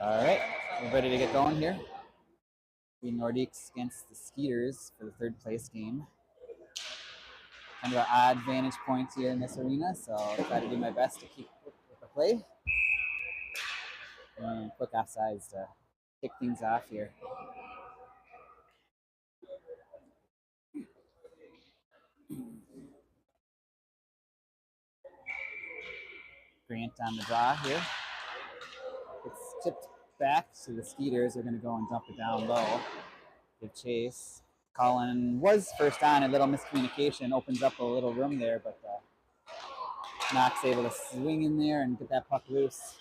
All right, we're ready to get going here. The Nordiques against the Skeeters for the third place game. Kind of an odd vantage point here in this arena, so I'll try to do my best to keep with the play. And quick offsides to kick things off here. Grant on the draw here. It's tipped back, so the Skeeters are going to go and dump it down low. Give chase. Colin was first on, a little miscommunication, opens up a little room there, but Knox able to swing in there and get that puck loose.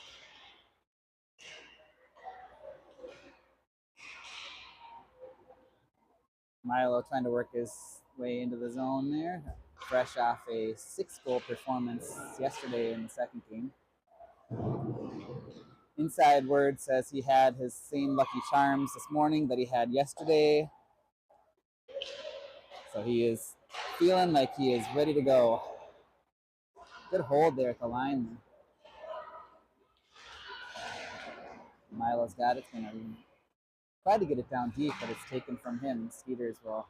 Milo trying to work his way into the zone there, fresh off a 6-goal performance yesterday in the second game. Inside word says he had his same lucky charms this morning that he had yesterday. So he is feeling like he is ready to go. Good hold there at the line. Milo's got it. It's going to try to get it down deep, but it's taken from him. Skeeters will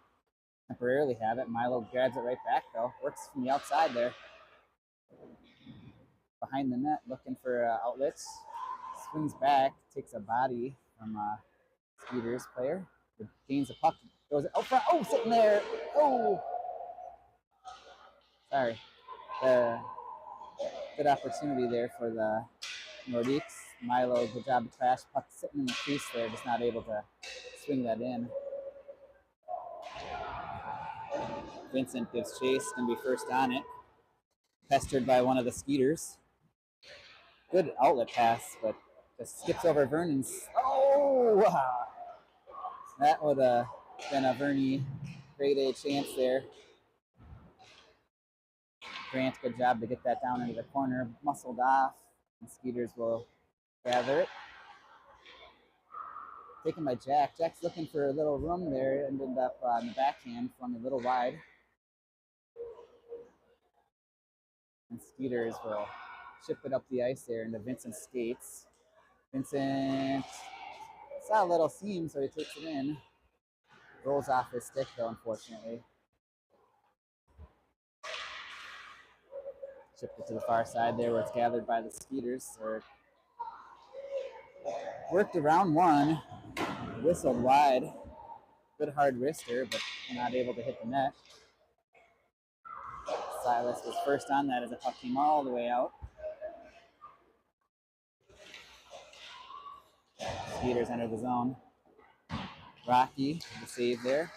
temporarily have it. Milo grabs it right back, though. Works from the outside there. Behind the net, looking for outlets. Swings back, takes a body from Skeeters player. Gains the puck, goes out front. Oh, sitting there. Oh, sorry. Good opportunity there for the Nordiques. Milo, good job to crash. Puck sitting in the crease there, just not able to swing that in. Vincent gives chase, going to be first on it. Pestered by one of the Skeeters. Good outlet pass, but just skips over Vernon's. Oh, wow. That would have been a Verney grade A chance there. Grant, good job to get that down into the corner. Muscled off, and Skeeters will gather it. Taken by Jack. Jack's looking for a little room there. Ended up on the backhand, flung a little wide. And Skeeters will chip it up the ice there into Vincent's skates. Vincent saw a little seam, so he takes it in. Rolls off his stick, though, unfortunately. Chipped it to the far side there where it's gathered by the Skeeters. Worked around one, whistled wide. Good hard wrister, but not able to hit the net. Silas was first on that as the puck came all the way out. Skeeters enter the zone. Rocky, the save there.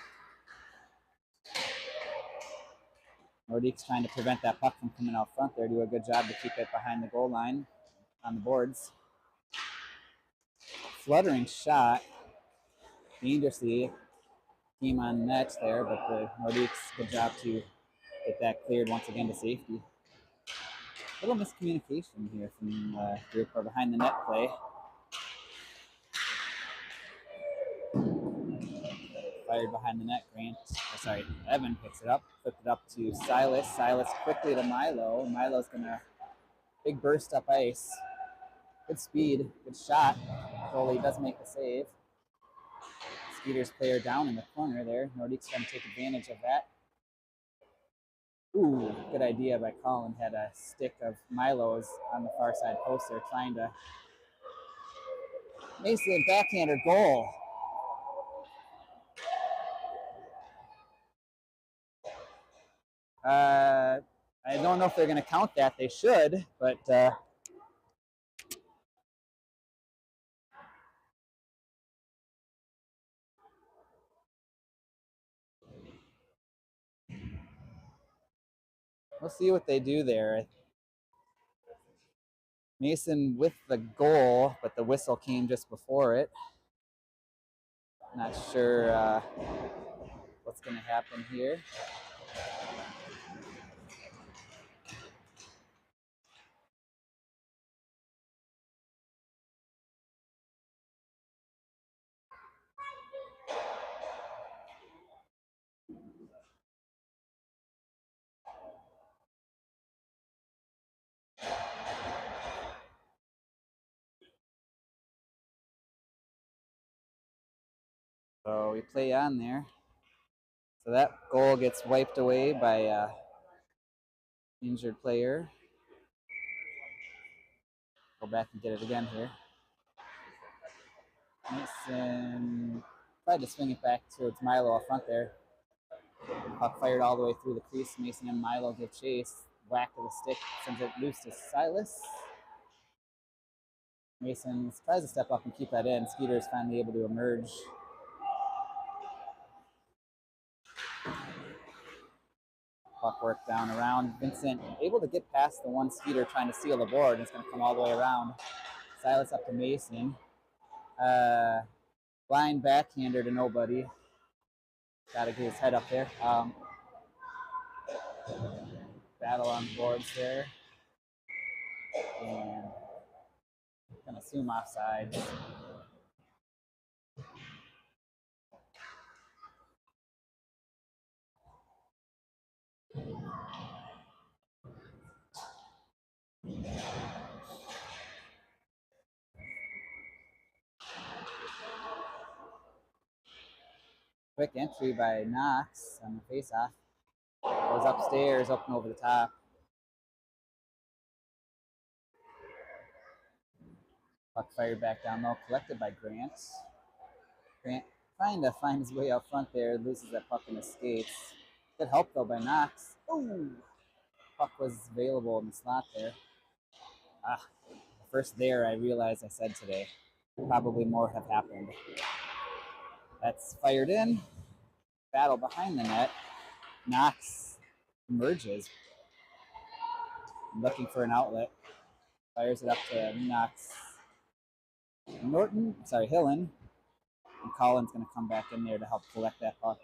Nordiques trying to prevent that puck from coming out front there. Do a good job to keep it behind the goal line on the boards. Fluttering shot. Dangerously came on net there, but the Nordiques, good job to get that cleared once again to safety. A little miscommunication here from the group or behind the net play. Fired behind the net, Evan picks it up, flipped it up to Silas. Silas quickly to Milo. Milo's gonna big burst up ice. Good speed, good shot. Goalie does make the save. Skeeters player down in the corner there. Nordiques trying to take advantage of that. Ooh, good idea by Colin. Had a stick of Milo's on the far side post there, trying to Mason backhander goal. I don't know if they're going to count that. They should, but we'll see what they do there. Mason with the goal, but the whistle came just before it. Not sure what's going to happen here. So we play on there. So that goal gets wiped away by a injured player. Go back and get it again here. Mason tried to swing it back towards Milo up front there. Puck fired all the way through the crease. Mason and Milo give chase. Whack of the stick sends it loose to Silas. Mason tries to step up and keep that in. Skeeters finally able to emerge. Puck work down around. Vincent able to get past the one Skeeter trying to steal the board. And it's going to come all the way around. Silas up to Mason. Blind backhander to nobody. Got to get his head up there. Battle on boards there. And going to assume offsides. Quick entry by Knox on the faceoff. Goes upstairs, up and over the top. Puck fired back down low, collected by Grant. Grant trying to find his way out front there, loses that puck in his skates. Good help though by Knox. Ooh! Puck was available in the slot there. First there I realized I said today. Probably more have happened. That's fired in. Battle behind the net. Knox emerges. Looking for an outlet. Fires it up to Knox. Hillen. And Collins going to come back in there to help collect that puck.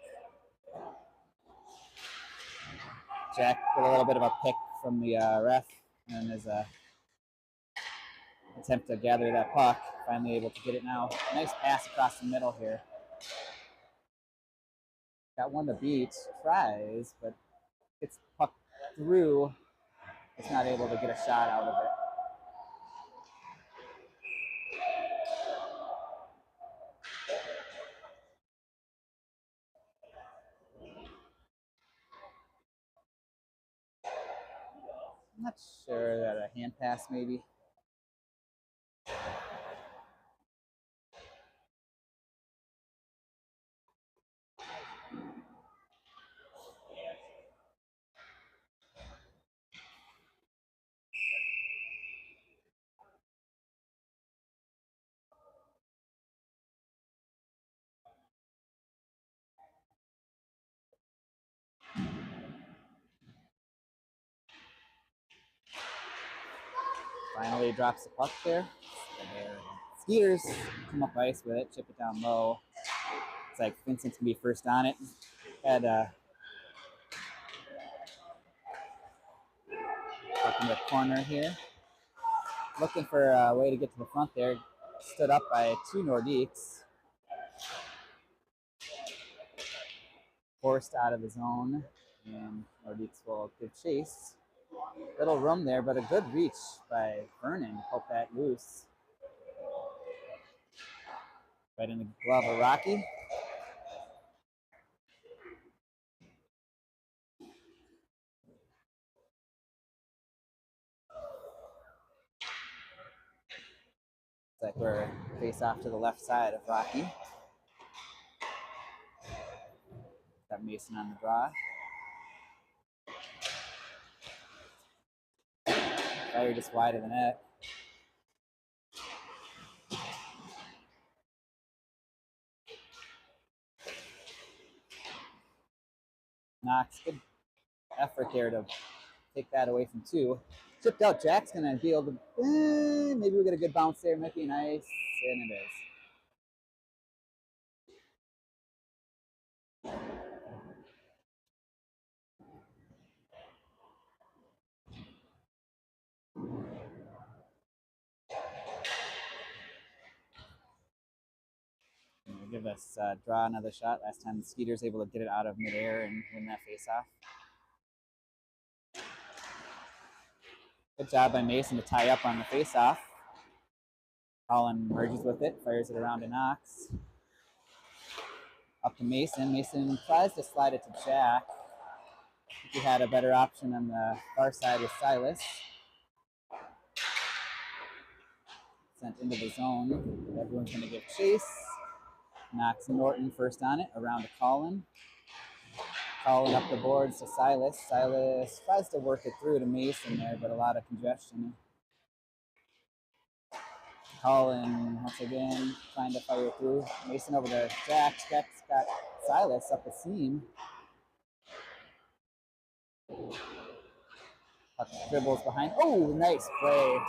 Jack with a little bit of a pick from the ref and his attempt to gather that puck. Finally able to get it now. Nice pass across the middle here. Got one to beat. Tries, but gets puck through. It's not able to get a shot out of it. I'm not sure that a hand pass maybe. Finally drops the puck there. Skeeters come up ice with it, chip it down low. It's like Vincent's gonna be first on it. Had up in the corner here. Looking for a way to get to the front there. Stood up by two Nordiques. Forced out of the zone, and Nordiques will give chase. Little room there, but a good reach by Vernon. Hope that loose. Right in the glove of Rocky. It's like we're face off to the left side of Rocky. Got Mason on the draw. Fire just wide of the net. Knox, good effort there to take that away from two. Chipped out, Jack's gonna be able to, maybe we'll get a good bounce there, might be nice, and it is. Give us draw another shot. Last time the Skeeters able to get it out of midair and win that faceoff. Good job by Mason to tie up on the faceoff. Colin merges with it, fires it around to Knox. Up to Mason. Mason tries to slide it to Jack. He had a better option on the far side with Silas. Sent into the zone. Everyone's going to give chase. Knocks Norton first on it, around to Colin. Colin up the boards to Silas. Silas tries to work it through to Mason there, but a lot of congestion. Colin, once again, trying to fire through. Mason over to Jack. Jack's got Silas up the seam. Puck dribbles behind. Oh, nice play.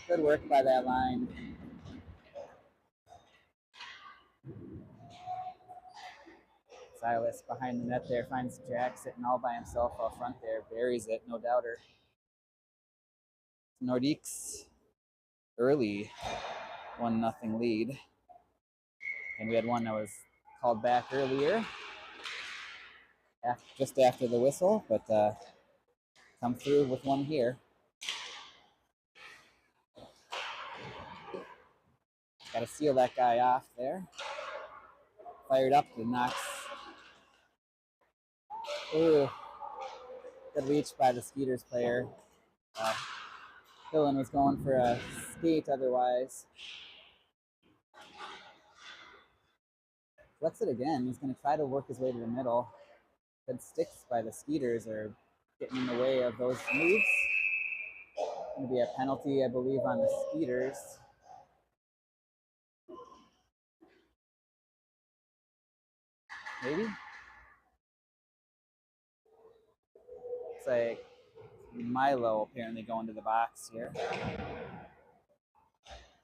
Good work by that line. Silas behind the net there, finds Jack sitting all by himself out front there, buries it, no doubter. Nordiques early 1-0 lead. And we had one that was called back earlier, just after the whistle, but come through with one here. Got to seal that guy off there. Fired up to Knox. Ooh, good reach by the Skeeters player. Dylan was going for a skate otherwise. Flex it again. He's going to try to work his way to the middle. Good sticks by the Skeeters are getting in the way of those moves. Going to be a penalty, I believe, on the Skeeters. Maybe? Looks like Milo apparently going to the box here.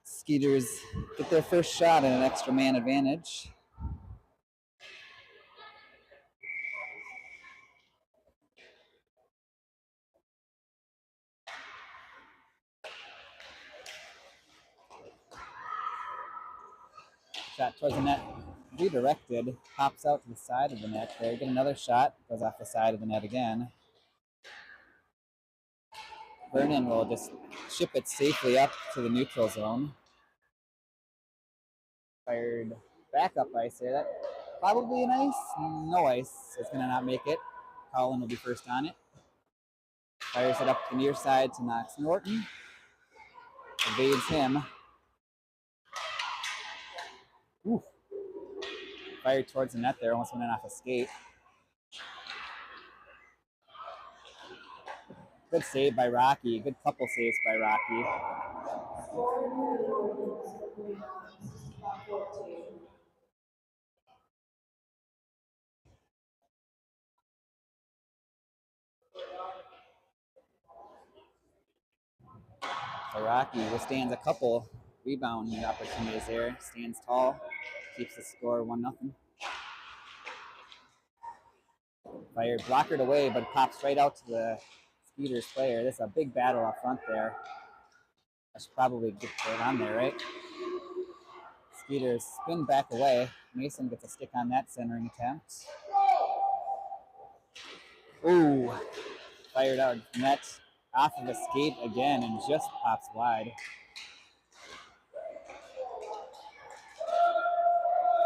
Skeeters get their first shot at an extra man advantage. Shot towards the net, redirected, pops out to the side of the net there. Get another shot, goes off the side of the net again. Vernon will just ship it safely up to the neutral zone. Fired back up ice there. That probably an ice. No ice. It's going to not make it. Colin will be first on it. Fires it up the near side to Knox Norton. Evades him. Ooh. Fired towards the net there. Almost went off a skate. Good save by Rocky. Good couple saves by Rocky. So Rocky withstands a couple rebounding opportunities there. Stands tall. Keeps the score 1-0. Fired, blockered away, but pops right out to the Skeeters player. This is a big battle up front there. I should probably get it on there, right? Skeeters spin back away. Mason gets a stick on that centering attempt. Ooh, fired out net off of a skate again and just pops wide.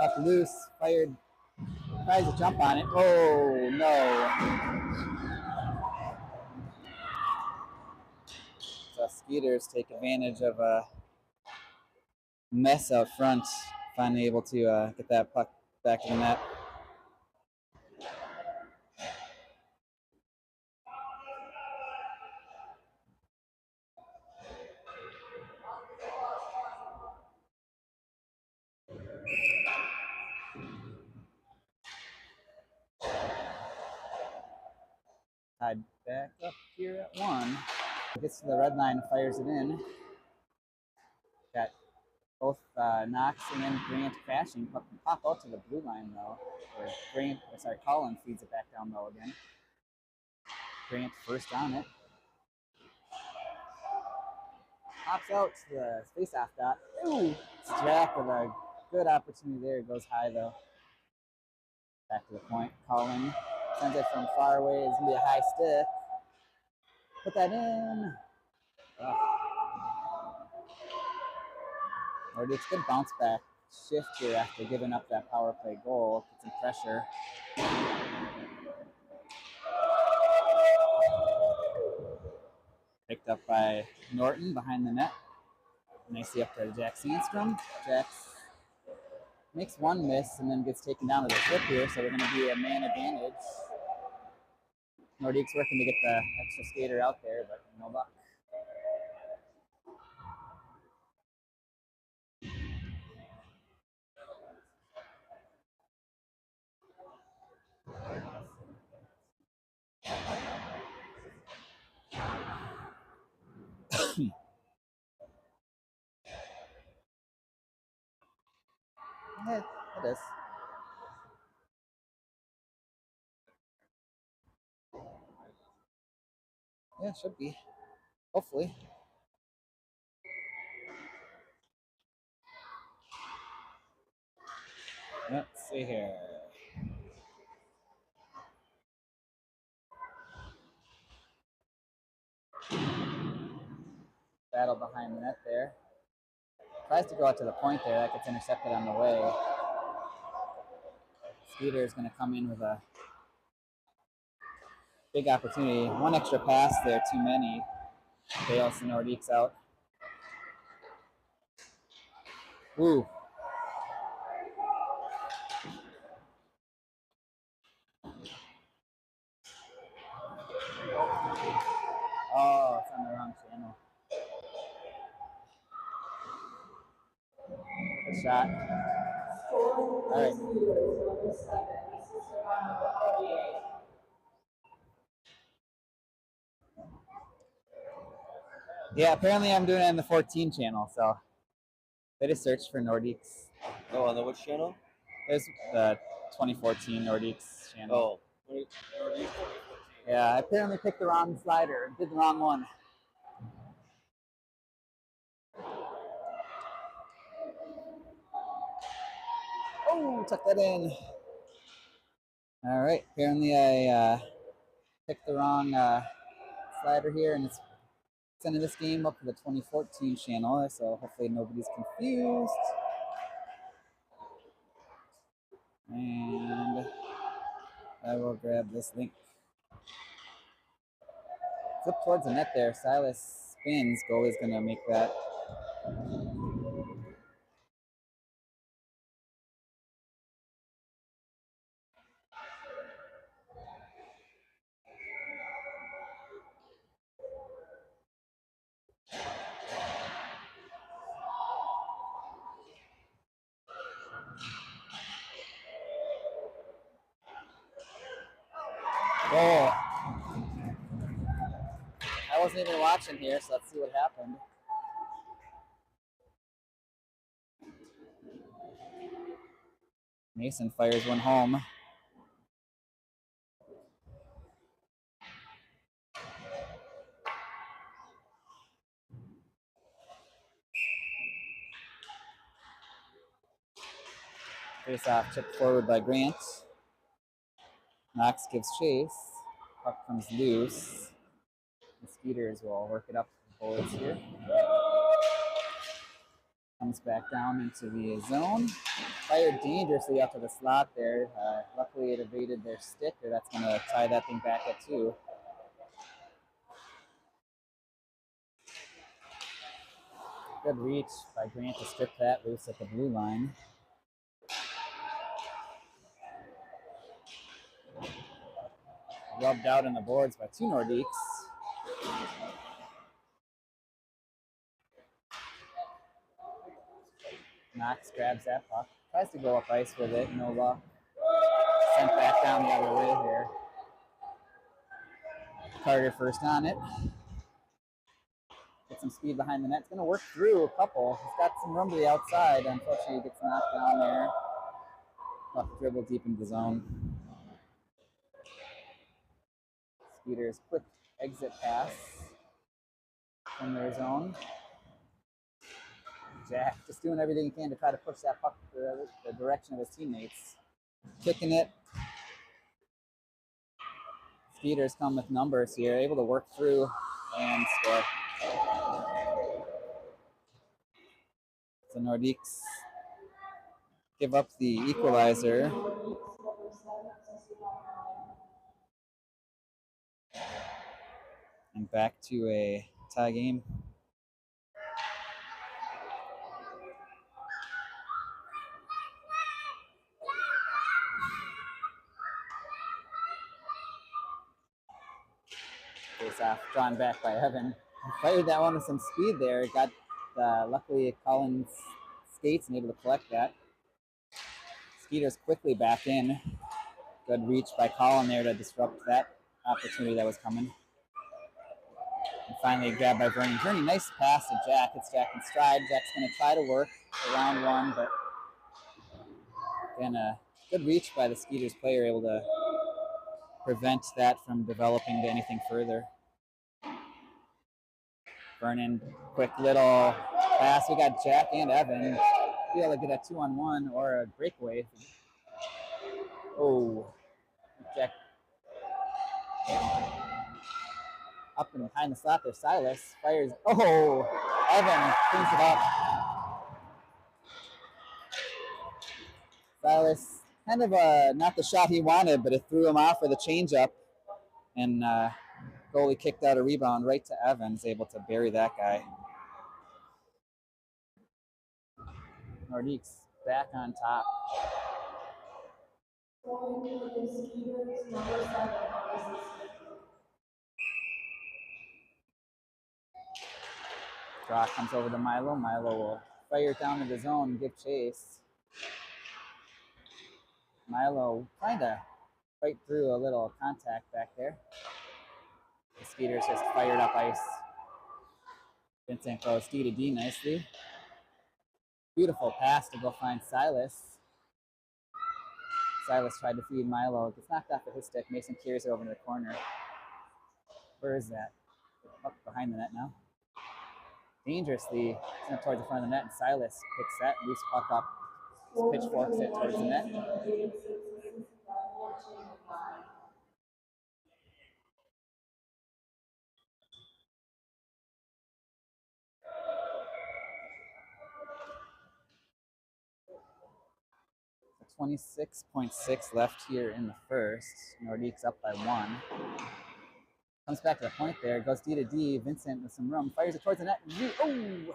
Puck loose, fired, tries to jump on it. Oh, no. So Skeeters take advantage of a mess out front, finally able to get that puck back in the net. Tied back up here at 1. Gets to the red line, fires it in. Got both Knox and Grant crashing. Pop out to the blue line though. Colin feeds it back down low again. Grant first on it. Pops out to the face-off dot. Ooh, it's Jack with a good opportunity there. It goes high though. Back to the point. Colin sends it from far away. It's gonna be a high stick. Put that in. Nordiques good bounce back shift here after giving up that power play goal. Put some pressure. Picked up by Norton behind the net. Nicely up to Jack Sandstrom. Jax makes one miss and then gets taken down with a slip here, so we're going to be a man advantage. Nordiques working to get the extra skater out there, but no luck. Yeah, it is. Yeah, it should be. Hopefully. Let's see here. Battle behind the net there. Tries to go out to the point there. That gets intercepted on the way. Skeeters is going to come in with a big opportunity. One extra pass there, too many. Bails the Nordiques out. Woo. Oh, it's on the wrong channel. Good shot. All right. Yeah, apparently I'm doing it on the 14 channel, so they just searched for Nordiques. Oh, on the which channel? There's the 2014 Nordiques channel. Oh, Nordiques. Yeah, I apparently picked the wrong slider. Did the wrong one. Oh, tuck that in. All right, apparently I picked the wrong slider here, and it's sending this game up to the 2014 channel, so hopefully nobody's confused. And I will grab this link. Flip towards the net there. Silas spins. Goalie's going to make that. Goal. I wasn't even watching here, so let's see what happened. Mason fires one home. Face off, chipped forward by Grant. Knox gives chase. Puck comes loose. The Skeeters will work it up to the boards here. Comes back down into the zone. Fired dangerously up to the slot there. Luckily, it evaded their stick, or that's going to tie that thing back at 2. Good reach by Grant to strip that loose at the blue line. Rubbed out on the boards by 2 Nordiques. Knox grabs that puck. Tries to go up ice with it. No luck. Sent back down the other way here. Carter first on it. Get some speed behind the net. It's going to work through a couple. He's got some room to the outside. Unfortunately, he gets knocked down there. Puck dribble deep into the zone. Skeeters quick exit pass from their zone. Jack just doing everything he can to try to push that puck the direction of his teammates. Kicking it. Skeeters come with numbers here, able to work through and score. So Nordiques give up the equalizer. And back to a tie game. Face off, drawn back by Evan. Fired that one with some speed there. Got luckily Collins skates and able to collect that. Skeeters quickly back in. Good reach by Colin there to disrupt that opportunity that was coming. And finally grabbed by Vernon. Vernon, nice pass to Jack. It's Jack in stride. Jack's going to try to work around one, but again, a good reach by the Skeeters player, able to prevent that from developing to anything further. Vernon, quick little pass. We got Jack and Evan. Be able to get a 2-on-1 or a breakaway. Oh, Jack up and behind the slot there. Silas fires. Oh, Evan cleans it up. Silas, kind of not the shot he wanted, but it threw him off for the changeup. And goalie kicked out a rebound right to Evans, able to bury that guy. Nordiques back on top. Draw comes over to Milo. Milo will fire it down to the zone and give chase. Milo trying to fight through a little contact back there. The Skeeters just fired up ice. Vincent goes D to D nicely. Beautiful pass to go find Silas. Silas tried to feed Milo. Gets knocked off of his stick. Mason carries it over to the corner. Where is that? Up behind the net now. Dangerously sent towards the front of the net, and Silas picks that loose puck up. Pitchforks it towards the net. So 26.6 left here in the first. Nordiques up by 1. Comes back to the point there. Goes D to D. Vincent with some room. Fires it towards the net. Oh!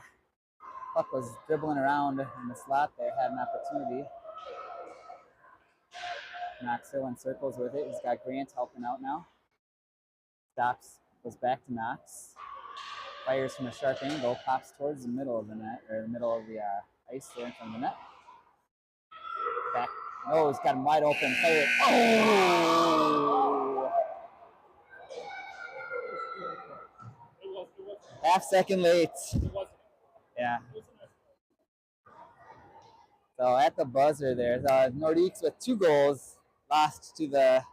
Puck was dribbling around in the slot there. Had an opportunity. Knox Hill in circles with it. He's got Grant helping out now. Stops. Goes back to Knox. Fires from a sharp angle. Pops towards the middle of the net. Or the middle of the ice there in front of the net. Back. Oh, he's got him wide open. Fire it. Oh! Half second late. Yeah. So at the buzzer there, Nordiques with 2 goals lost to the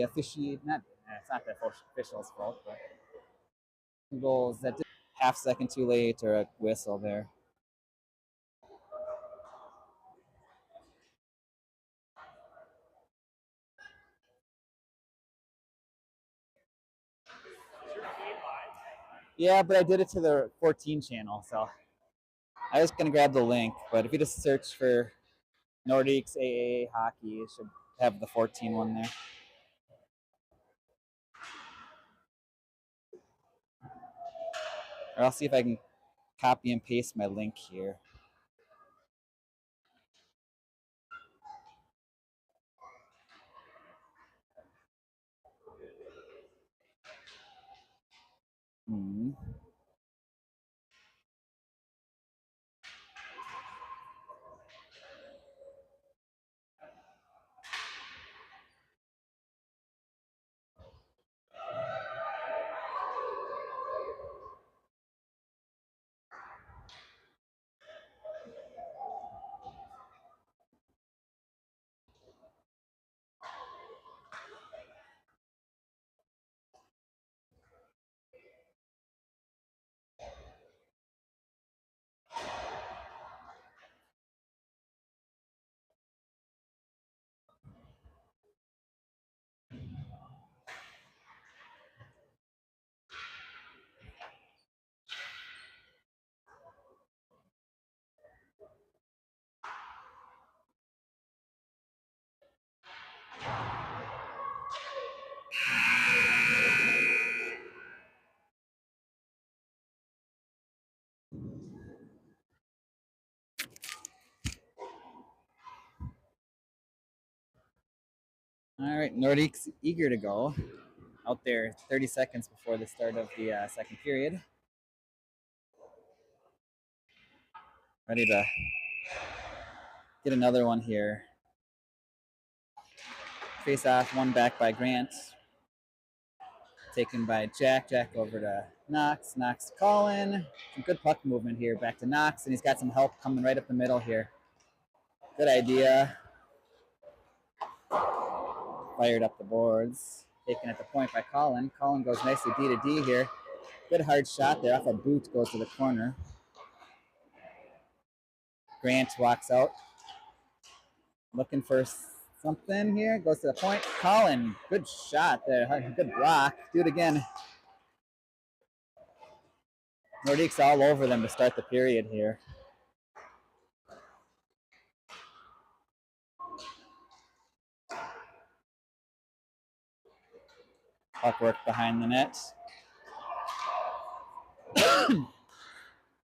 officiate. Not it's not the official's fault, but 2 goals that did half second too late or a whistle there. Yeah, but I did it to the 14 channel, so I was gonna grab the link. But if you just search for Nordiques AA hockey, you should have the 14 one there. Or I'll see if I can copy and paste my link here. All right, Nordiques eager to go. Out there 30 seconds before the start of the second period. Ready to get another one here. Face off, one back by Grant. Taken by Jack. Jack over to Knox. Knox to Colin. Some good puck movement here. Back to Knox, and he's got some help coming right up the middle here. Good idea. Fired up the boards. Taken at the point by Colin. Colin goes nicely D to D here. Good hard shot there off a boot, goes to the corner. Grant walks out. Looking for something here. Goes to the point. Colin, good shot there. Good block. Do it again. Nordiques all over them to start the period here. Puck work behind the net.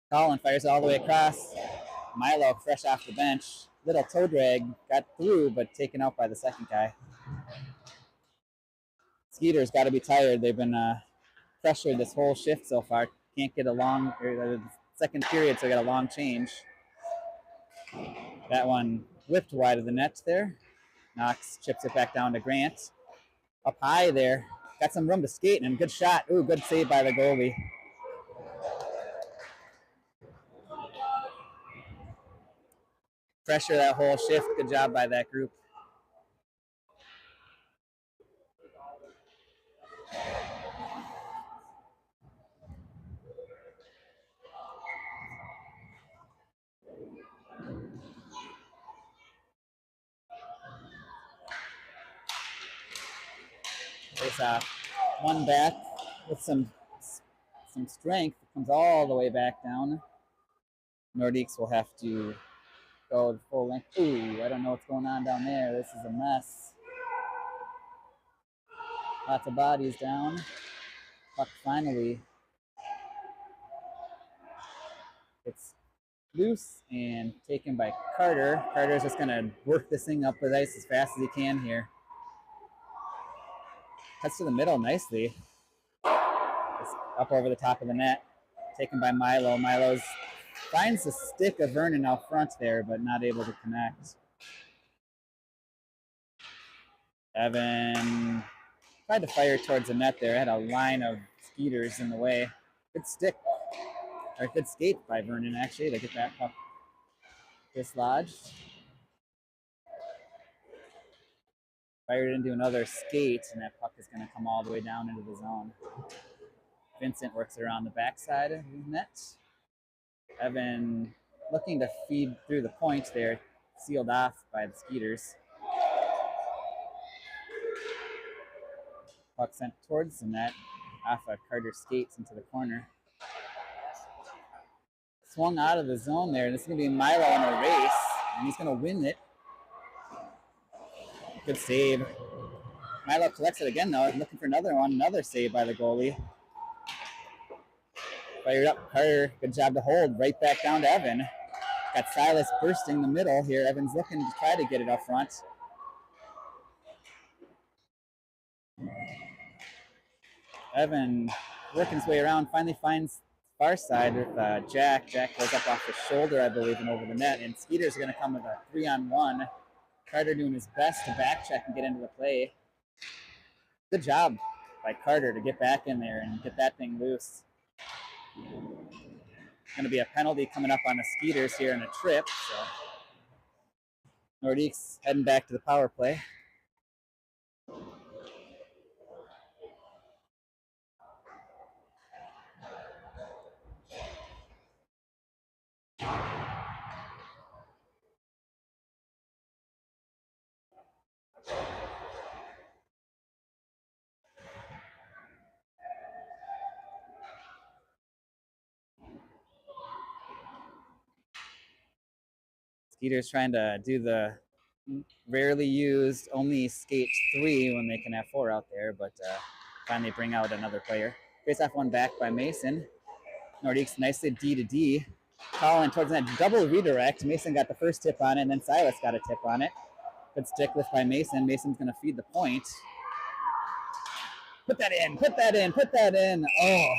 Colin fires all the way across. Milo fresh off the bench. Little toe drag. Got through, but taken out by the second guy. Skeeters got to be tired. They've been pressured this whole shift so far. Can't get a long second period, so got a long change. That one whipped wide of the net there. Knox chips it back down to Grant. Up high there. Got some room to skate and good shot. Ooh, good save by the goalie. Pressure that whole shift. Good job by that group. Face off. One back with some strength. Comes all the way back down. Nordiques will have to go the full length. Ooh, I don't know what's going on down there. This is a mess. Lots of bodies down. Puck finally gets loose and taken by Carter. Carter's just going to work this thing up with ice as fast as he can here. Cuts to the middle nicely. It's up over the top of the net. Taken by Milo. Milo's finds the stick of Vernon out front there, but not able to connect. Evan tried to fire towards the net there. Had a line of Skeeters in the way. Good stick, or good skate by Vernon actually to get that puck dislodged. Fired into another skate, and that puck is going to come all the way down into the zone. Vincent works it around the backside of the net. Evan looking to feed through the point there, sealed off by the Skeeters. Puck sent towards the net, off of Carter's skates into the corner. Swung out of the zone there. This is going to be Milo in a race, and he's going to win it. Good save. Milo collects it again, though, looking for another one. Another save by the goalie. Fired up Carter. Good job to hold. Right back down to Evan. Got Silas bursting the middle here. Evan's looking to try to get it up front. Evan working his way around. Finally finds far side with Jack. Jack goes up off the shoulder, I believe, and over the net. And Skeeters are going to come with a 3-on-1. Carter doing his best to back check and get into the play. Good job by Carter to get back in there and get that thing loose. Going to be a penalty coming up on the Skeeters here in a trip. So Nordiques heading back to the power play. Skeeters trying to do the rarely used only skate 3 when they can have 4 out there, but finally bring out another player. Face off one back by Mason. Nordiques nicely D to D. Colin towards that double redirect. Mason got the first tip on it, and then Silas got a tip on it. Good stick lift by Mason. Mason's going to feed the point. Put that in, put that in, put that in. Oh.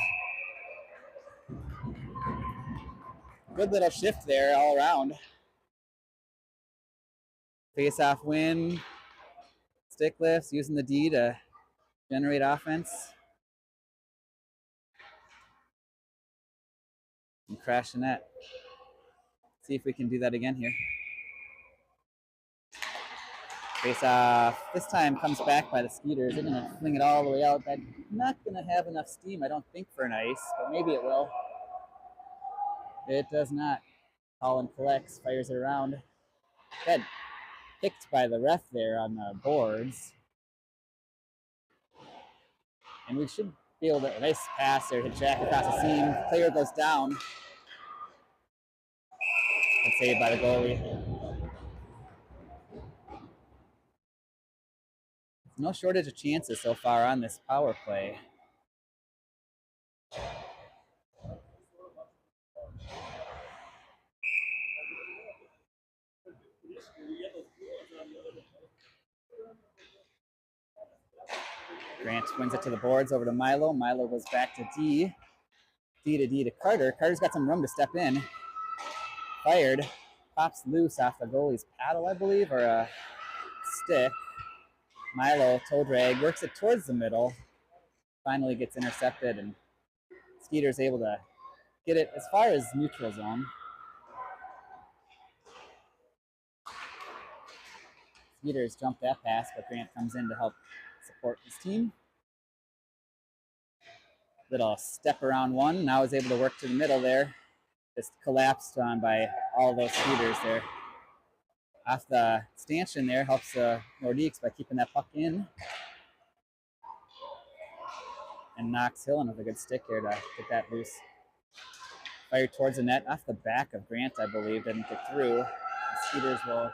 Good little shift there all around. Face-off win. Stick lifts, using the D to generate offense. And crash the net. See if we can do that again here. Face-off. This time comes back by the Skeeters. They're going to fling it all the way out. That's not going to have enough steam, I don't think, for an ice, but maybe it will. It does not. Holland collects, fires it around. Good. Picked by the ref there on the boards. And we should be able to, a nice pass there to Jack across the seam. Player goes down. Good save by the goalie. No shortage of chances so far on this power play. Grant wins it to the boards over to Milo. Milo goes back to D. D to D to Carter. Carter's got some room to step in. Fired. Pops loose off the goalie's paddle, I believe, or a stick. Milo, toe drag, works it towards the middle. Finally gets intercepted, and Skeeter's able to get it as far as neutral zone. Skeeters jumped that pass, but Grant comes in to help support his team. Little step around one. Now is able to work to the middle there. Just collapsed on by all those Skeeters there. Off the stanchion there helps Nordiques by keeping that puck in. And knocks Hillen with a good stick here to get that loose. Fired towards the net off the back of Grant, I believe. Didn't get through. The Skeeters will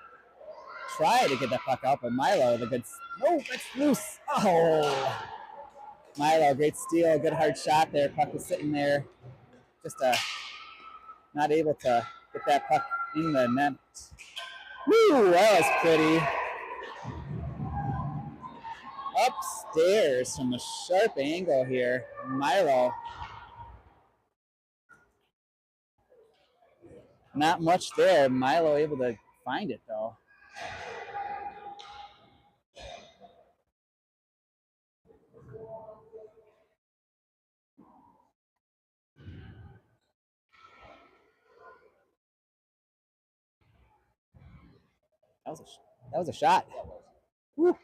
try to get that puck out, but Milo, the good. Oh, that's loose. Oh. Milo, great steal, good hard shot there. Puck was sitting there. Just not able to get that puck in the net. Woo, that was pretty. Upstairs from a sharp angle here. Milo. Not much there. Milo able to find it though. That was a shot. Woo.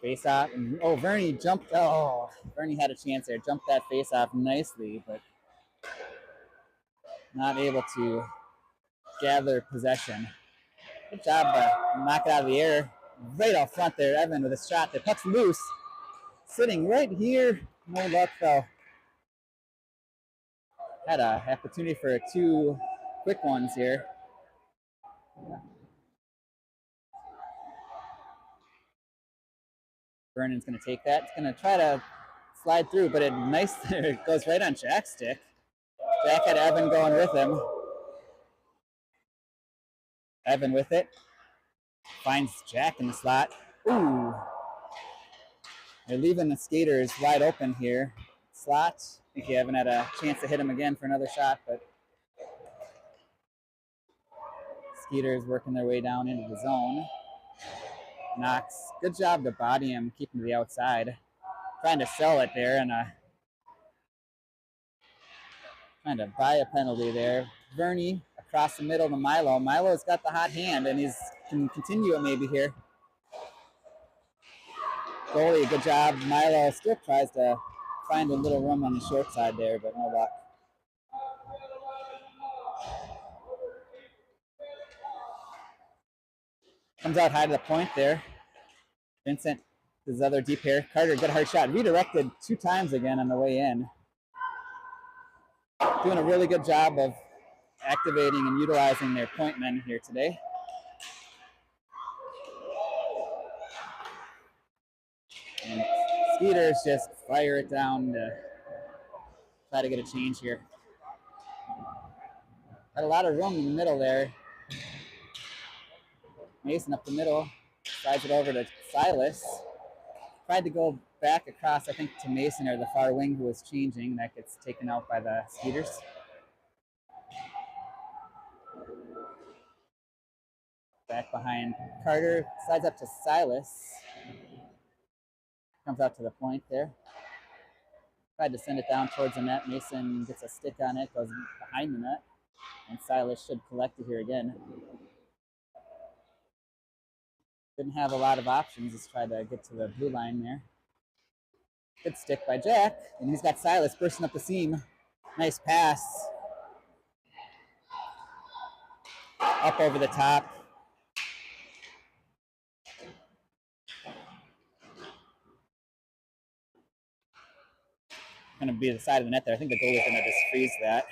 Face off. Oh, Vernie jumped. Oh, Vernie had a chance there. Jumped that face off nicely, but not able to gather possession. Good job knock it out of the air. Right out front there, Evan with a shot. The puck's loose. Sitting right here. No luck though. Had an opportunity for two quick ones here. Vernon's going to take that. It's going to try to slide through, but it goes right on Jack's stick. Jack had Evan going with him. Evan with it. Finds Jack in the slot. Ooh. They're leaving the Skaters wide open here. Slot. I think Evan had a chance to hit him again for another shot, but Skeeters working their way down into the zone. Knox, good job to body him, keeping to the outside. Trying to sell it there and trying to buy a penalty there. Vernie across the middle to Milo. Milo's got the hot hand and he's can continue it maybe here. Goalie, good job. Milo still tries to find a little room on the short side there, but no luck. Comes out high to the point there. Vincent, his other deep pair. Carter, good hard shot. Redirected 2 times again on the way in. Doing a really good job of activating and utilizing their point men here today. And Skeeters just fire it down to Try to get a change here. Got a lot of room in the middle there. Mason up the middle, slides it over to Silas. Tried to go back across, I think, to Mason or the far wing who was changing. That gets taken out by the Skeeters. Back behind Carter, slides up to Silas. Comes out to the point there. Tried to send it down towards the net. Mason gets a stick on it, goes behind the net. And Silas should collect it here again. Didn't have a lot of options. Just tried to get to the blue line there. Good stick by Jack. And he's got Silas bursting up the seam. Nice pass. Up over the top. Going to be the side of the net there. I think the goalie's going to just freeze that.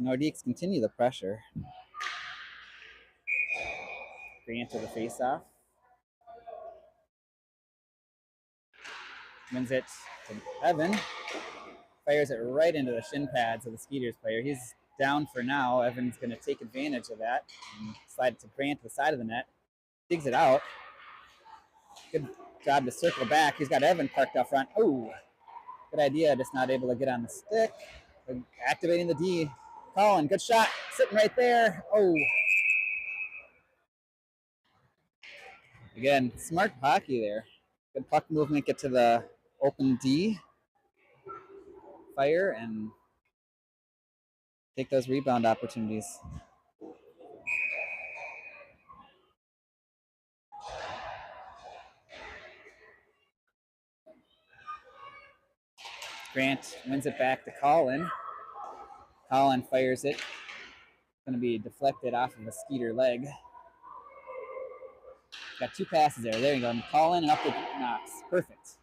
Nordiques continue the pressure. Grant to the face-off. Wins it to Evan. Fires it right into the shin pads of the Skeeters player. He's down for now. Evan's going to take advantage of that and slide it to Grant to the side of the net. Digs it out. Good job to circle back. He's got Evan parked up front. Oh, good idea. Just not able to get on the stick. Activating the D. Colin, good shot. Sitting right there. Oh. Again, smart hockey there. Good puck movement, get to the open D. Fire and take those rebound opportunities. Grant wins it back to Colin. Colin fires it. Going to be deflected off of a Skeeter leg. Got two passes there. There you go. Colin and up to Knox. Perfect.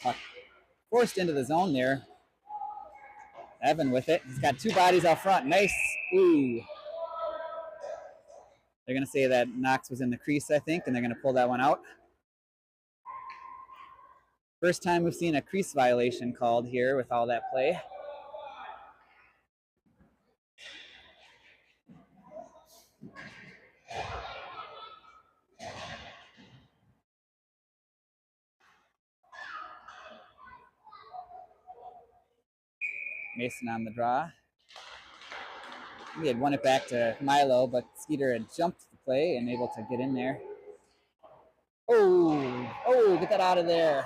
Puck forced into the zone there. Evan with it. He's got two bodies out front. Nice. Ooh. They're going to say that Knox was in the crease, I think, and they're going to pull that one out. First time we've seen a crease violation called here with all that play. Mason on the draw. We had won it back to Milo, but Skeeter had jumped the play and able to get in there. Oh, get that out of there.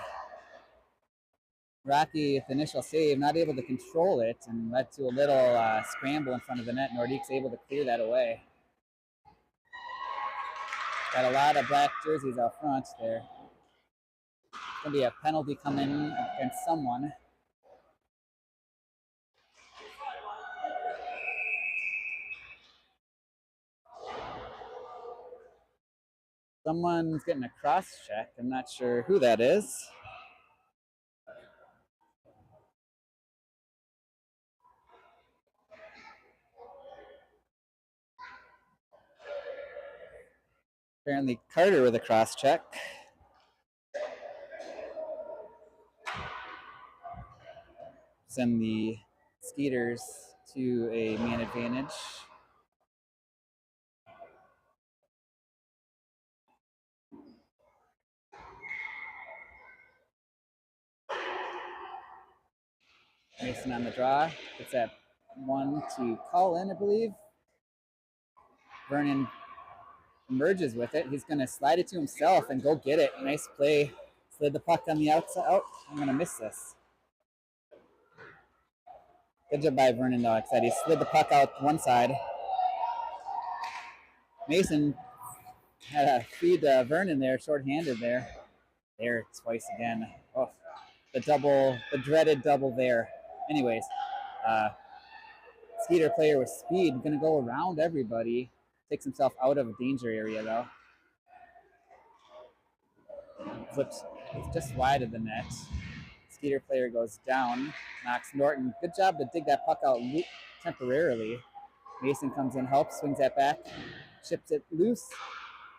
Rocky with the initial save, not able to control it, and led to a little scramble in front of the net. Nordiques able to clear that away. Got a lot of black jerseys out front there. Going to be a penalty coming against someone. Someone's getting a cross check. I'm not sure who that is. Apparently Carter with a cross check. Send the Skeeters to a man advantage. Mason on the draw. It's that one to Colin, I believe. Vernon emerges with it. He's going to slide it to himself and go get it. Nice play. Slid the puck on the outside. Oh, I'm going to miss this. Good job by Vernon, though. Like I said, he slid the puck out one side. Mason had to feed Vernon there, shorthanded there. There, twice again. Oh, the dreaded double there. Anyways, Skeeter player with speed, going to go around everybody. Takes himself out of a danger area, though. Flips just wide of the net. Skeeter player goes down, knocks Norton. Good job to dig that puck out temporarily. Mason comes in, helps, swings that back, chips it loose.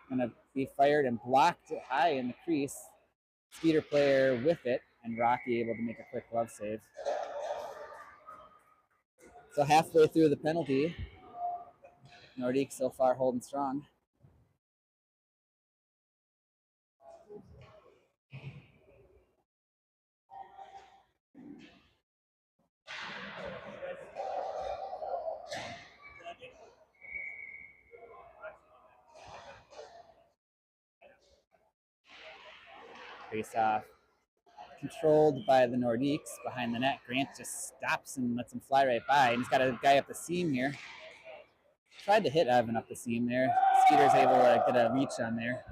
Gonna be fired and blocked high in the crease. Skeeter player with it, and Rocky able to make a quick glove save. So halfway through the penalty, Nordiques so far holding strong. Face off. Controlled by the Nordiques behind the net. Grant just stops and lets him fly right by. And he's got a guy up the seam here. Tried to hit Evan up the seam there. Skeeter's able to get a reach on there.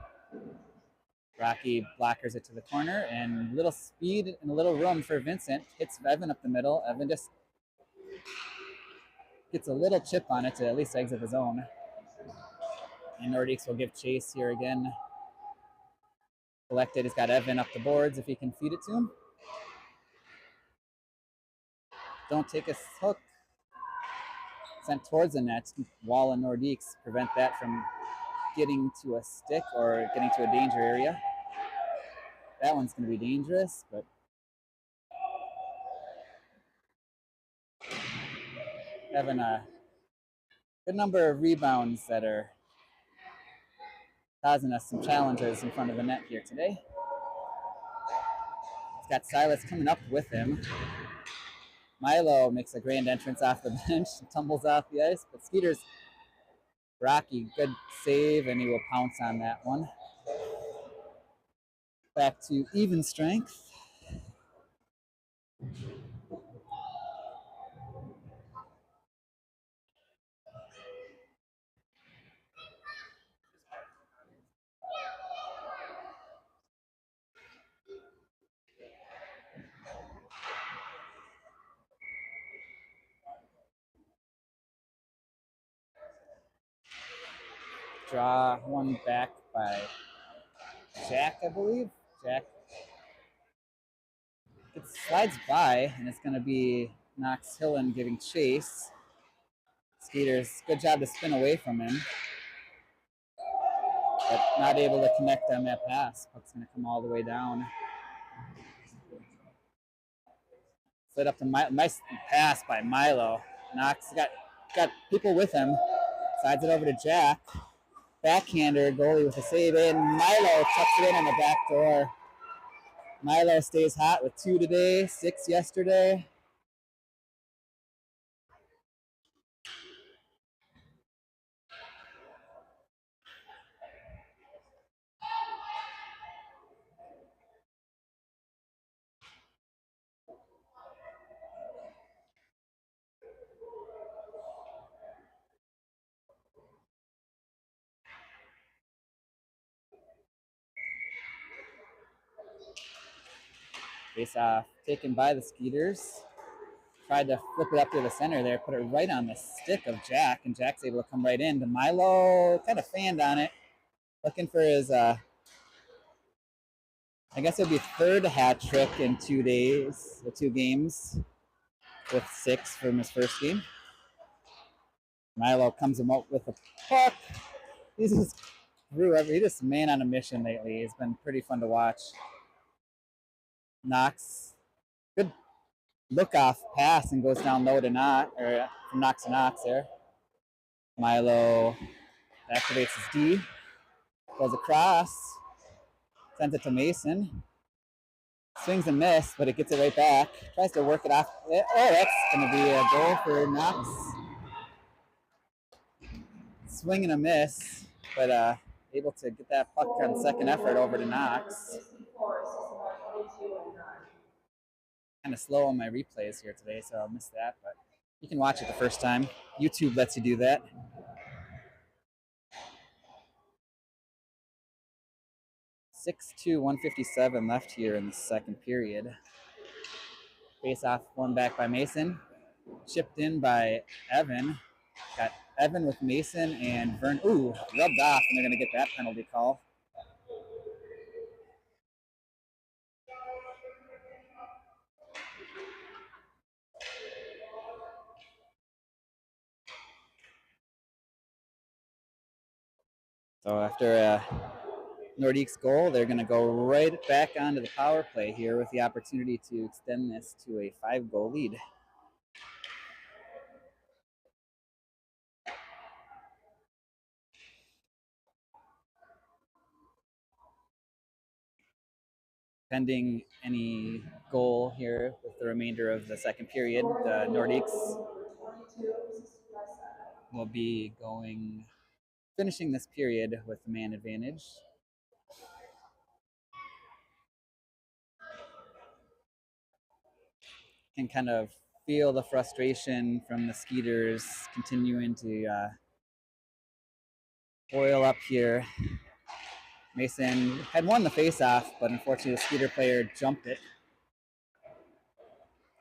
Rocky blockers it to the corner, and a little speed and a little room for Vincent. Hits Evan up the middle. Evan just gets a little chip on it to at least exit the zone. And Nordiques will give chase here again. Collected, he's got Evan up the boards if he can feed it to him. Don't take a hook. Sent towards the net. Wall and Nordiques prevent that from getting to a stick or getting to a danger area. That one's going to be dangerous, but having a good number of rebounds that are causing us some challenges in front of the net here today. He's got Silas coming up with him. Milo makes a grand entrance off the bench, tumbles off the ice, but Skeeters, Rocky, good save, and he will pounce on that one. Back to even strength. Draw one back by Jack, I believe. Jack. It slides by, and it's going to be Knox Hillen giving chase. Skeeters, good job to spin away from him, but not able to connect on that pass. Puck's going to come all the way down. Slid up to nice pass by Milo. Knox got people with him. Sides it over to Jack. Backhander, goalie with a save in. Milo tucks it in on the back door. Milo stays hot with 2 today, 6 yesterday. Face off, taken by the Skeeters. Tried to flip it up to the center there, put it right on the stick of Jack, and Jack's able to come right in. To Milo, kind of fanned on it, looking for his, I guess it would be third hat trick in 2 days, the 2 games, with 6 from his first game. Milo comes him up with a puck. He's just man on a mission lately. It's been pretty fun to watch. Knox, good look off pass and goes down low to Knox, or from Knox to Knox there. Milo activates his D, goes across, sends it to Mason. Swings and miss, but it gets it right back. Tries to work it off. Oh, that's going to be a goal for Knox. Swing and a miss, but able to get that puck on second effort over to Knox. Kind of slow on my replays here today, so I'll miss that, but you can watch it the first time. YouTube lets you do that. (6-2), 157 left here in the second period. Face off, one back by Mason. Chipped in by Evan. Got Evan with Mason and Vern. Ooh, rubbed off, and they're going to get that penalty call. So after a Nordiques goal, they're going to go right back onto the power play here with the opportunity to extend this to a 5-goal lead. Pending any goal here with the remainder of the second period, the Nordiques will be finishing this period with the man advantage. Can kind of feel the frustration from the Skeeters continuing to boil up here. Mason had won the face-off, but unfortunately the Skeeter player jumped it.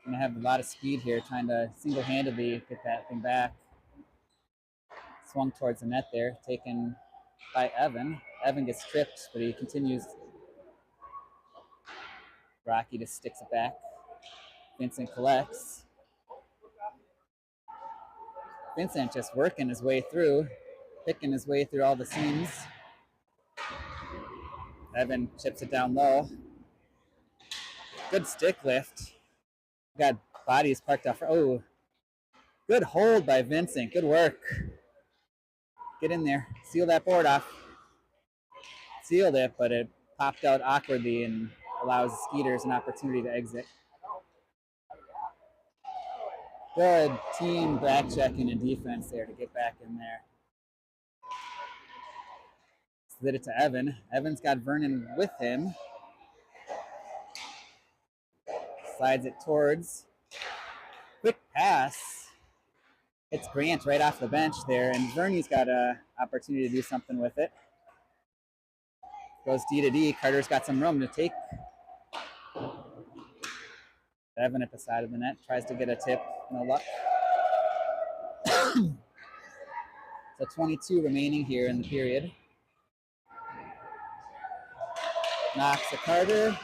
Gonna have a lot of speed here, trying to single-handedly get that thing back. Swung towards the net there, taken by Evan. Evan gets tripped, but he continues. Rocky just sticks it back. Vincent collects. Vincent just working his way through, picking his way through all the seams. Evan chips it down low. Good stick lift. Got bodies parked off. Oh, good hold by Vincent. Good work. Get in there. Seal that board off. Sealed it, but it popped out awkwardly and allows Skeeters an opportunity to exit. Good team back checking and defense there to get back in there. Slid it to Evan. Evan's got Vernon with him. Slides it towards. Quick pass. Hits Grant right off the bench there, and Verney's got an opportunity to do something with it. Goes D to D. Carter's got some room to take. Evan at the side of the net tries to get a tip. No luck. So 22 remaining here in the period. Knocks to Carter.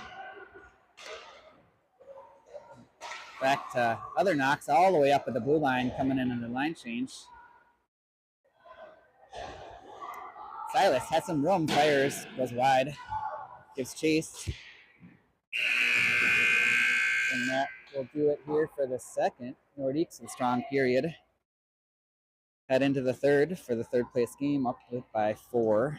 Back to other knocks all the way up at the blue line, coming in on the line change. Silas has some room, fires, goes wide, gives chase. And that will do it here for the second. Nordiques, a strong period. Head into the third for the third place game, up by 4.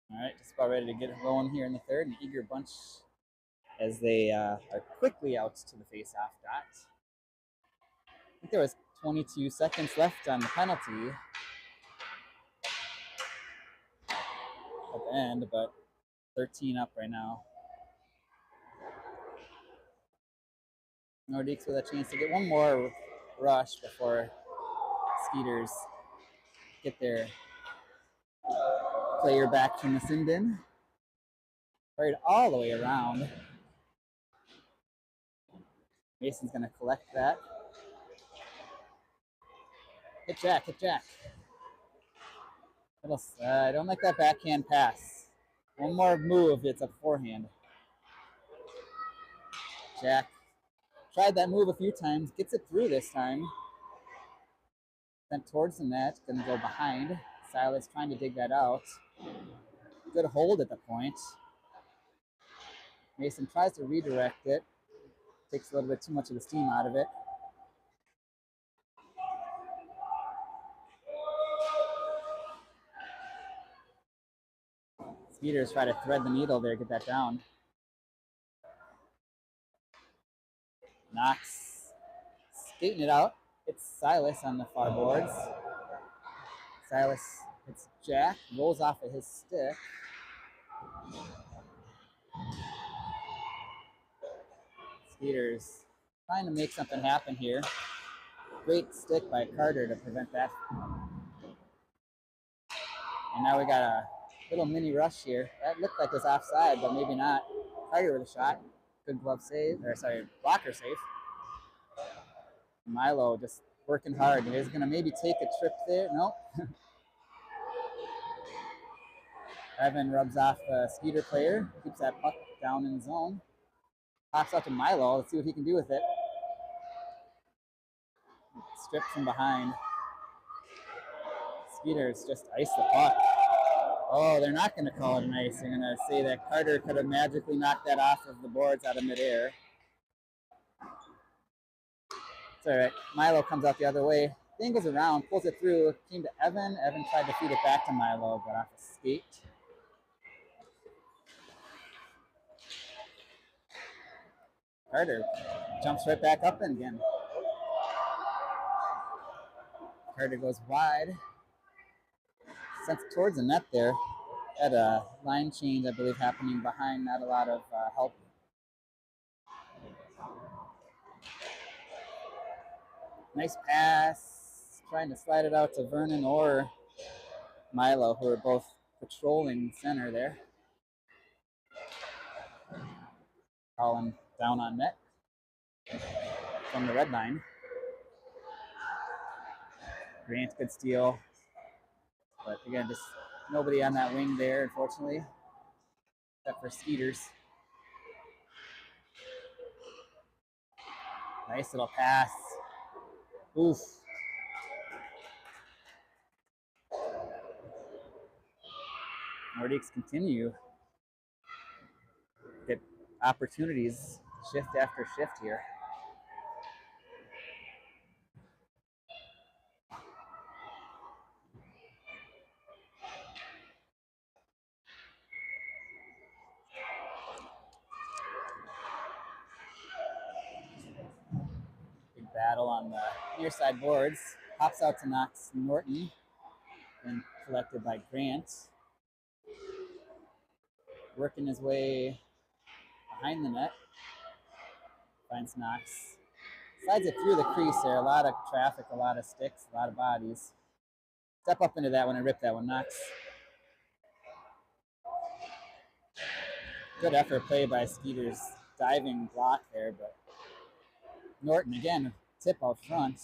All right, just about ready to get going here in the third. An eager bunch as they are quickly out to the face-off dot. I think there was 22 seconds left on the penalty at the end, but 13 up right now. Nordiques with a chance to get one more rush before Skeeters get their player back from the sin bin. Right all the way around. Mason's going to collect that. Hit Jack, hit Jack. I don't like that backhand pass. One more move, it's a forehand. Jack tried that move a few times, gets it through this time. Sent towards the net, gonna go behind. Silas trying to dig that out. Good hold at the point. Mason tries to redirect it. Takes a little bit too much of the steam out of it. Skeeters try to thread the needle there, get that down. Knox skating it out. It's Silas on the far boards. Silas hits Jack, rolls off of his stick. Skeeters trying to make something happen here. Great stick by Carter to prevent that. And now we got a little mini rush here. That looked like it was offside, but maybe not. Carter with a shot. Good glove save, or sorry, blocker save. Milo just working hard. He's gonna maybe take a trip there. Nope. Evan rubs off the Skeeter player, keeps that puck down in the zone. Pops out to Milo. Let's see what he can do with it. Stripped from behind. Skeeters just ice the puck. Oh, they're not going to call it an ice. They're going to say that Carter could have magically knocked that off of the boards out of midair. It's all right. Milo comes out the other way. Dangles around, pulls it through. Came to Evan. Evan tried to feed it back to Milo, got off a skate. Carter jumps right back up in again. Carter goes wide. Sent it towards the net there. Had a line change, I believe, happening behind. Not a lot of help. Nice pass. Trying to slide it out to Vernon or Milo, who are both patrolling center there. Colin down on net from the red line. Grant, good steal. But again, just nobody on that wing there, unfortunately, except for Skeeters. Nice little pass. Oof. Nordiques continue to get opportunities shift after shift here. Big battle on the near side boards. Pops out to Knox Norton and collected by Grant. Working his way behind the net. Finds Knox. Slides it through the crease there. A lot of traffic, a lot of sticks, a lot of bodies. Step up into that one and rip that one. Knox. Good effort play by Skeeters. Diving block there, but Norton again, tip out front.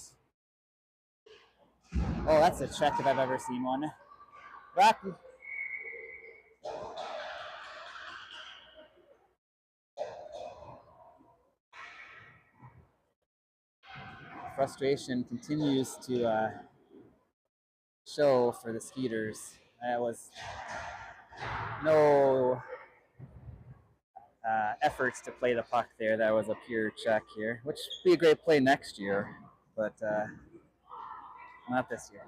Oh, that's a check if I've ever seen one. Rocky. Frustration continues to show for the Skeeters. That was no efforts to play the puck there. That was a pure check here, which would be a great play next year, but not this year.